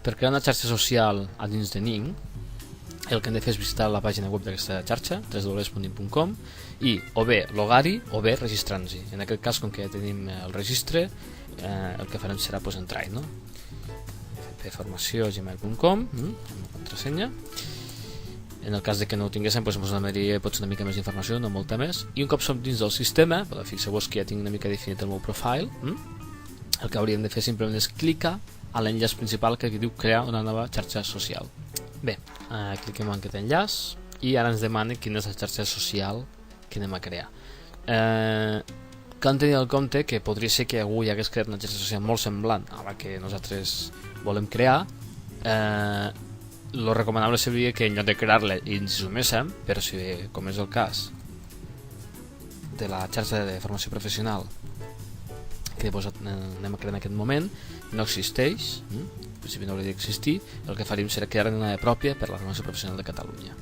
Per crear una xarxa social a dins de Ning, el que hem de fer és visitar la pàgina web d'aquesta xarxa, www.ning.com, i o bé logar-hi o bé registrar-nos-hi. En aquest cas, com que ja tenim el registre, el que farem serà entrar-hi, no? fpformació@gmail.com, amb la contrasenya. En el cas de que no ho tinguéssim, ens demanaria potser una mica més d'informació, no molta més. I un cop som dins del sistema, fixeu-vos que ja tinc una mica definit el meu profile, el que hauríem de fer simplement és clicar a l'enllaç principal que diu crear una nova xarxa social. Bé, cliquem en aquest enllaç i ara ens demana quina és la xarxa social que anem a crear. Cal tenir en compte que podria ser que algú ja hagués creat una xarxa social molt semblant a la que nosaltres volem crear. Lo recomanable seria que en lloc de crear-la i ens suméssim, però si com és el cas de la xarxa de formació professional que anem a crear en aquest moment, no existeix, en principi no hauria d'existir, el que faríem serà crear una pròpia per la formació professional de Catalunya,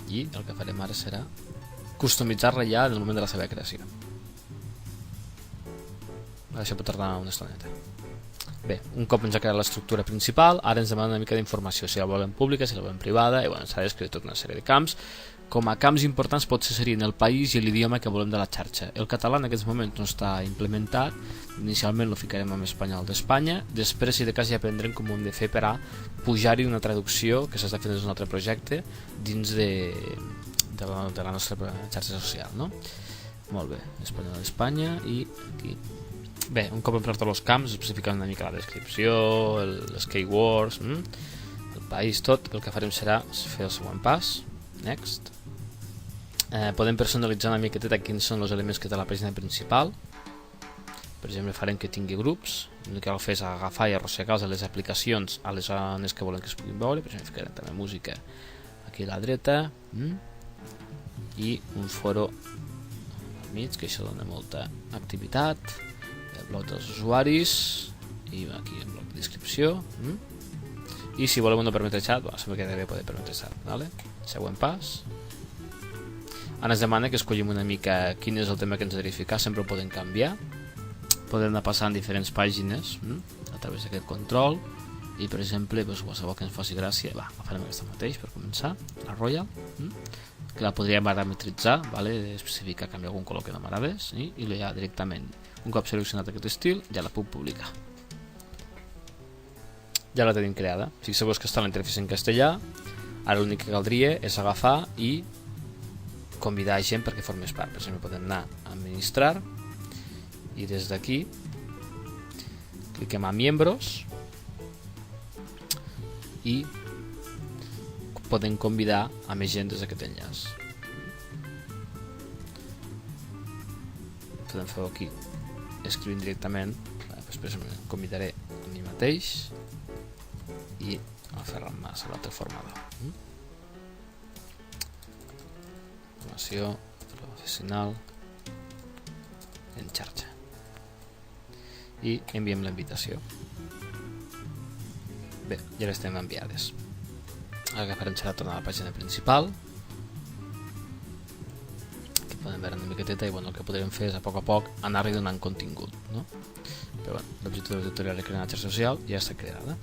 i el que farem ara serà customitzar-la ja en el moment de la seva creació. Això pot tardar una estoneta. Bé, un cop ens ha creat l'estructura principal, ara ens demana una mica d'informació, si la volem pública, si la volem privada, i s'ha d'escriure tota una sèrie de camps. Com a camps importants potser serien el país i l'idioma que volem de la xarxa. El català en aquests moments no està implementat, inicialment lo ficarem en espanyol d'Espanya, després si de cas ja aprendrem com ho hem de fer per a pujar-hi una traducció que s'està fent des d'un altre projecte dins de la nostra xarxa social, no? Molt bé, espanyol d'Espanya i aquí. Bé, un cop hem posat tots els camps, especificant una mica la descripció, les keywords, el país, tot, el que farem serà fer el següent pas, next. Podem personalitzar una miqueta quins són els elements que té la pàgina principal. Per exemple, farem que tingui grups, el que cal fer és agafar i arrossegar les aplicacions a les zones que volem que es puguin veure. Per exemple, ficarem també música aquí a la dreta, i un foro al mig, que això dona molta activitat, el bloc dels usuaris, i aquí el bloc de descripció, i si volem no permetre xat, sempre queda bé poder permetre xat. Següent pas. Ara ens demana que escollim una mica quin és el tema que ens agradaria ficar, sempre ho podem canviar, podem anar passant diferents pàgines a través d'aquest control, i per exemple qualsevol que ens faci gràcia, farem aquesta mateix per començar, la Royal, que la podríem parametritzar, especificar, canviar algun color que no m'agradés, i ja directament, un cop seleccionat aquest estil, ja la puc publicar. Ja la tenim creada. Fixeu-vos que està la interfície en castellà. Ara l'únic que caldria és agafar i convidar gent perquè formés part. Per exemple, podem anar a administrar i des d'aquí cliquem a miembros i podem convidar a més gent des d'aquest enllaç. Podem fer-ho aquí escrivint directament. Després em convidaré a mi mateix i a Ferran Mas, a l'altre formador. Formació professional en xarxa. I enviem la invitació. Bé, ja les tenim enviades. Ara que farem serà tornar a la pàgina principal. Aquí podem veure una miqueteta i el que podrem fer és a poc anar-hi donant contingut, no? Però l'objectiu del tutorial és crear una xarxa social i ja està creada.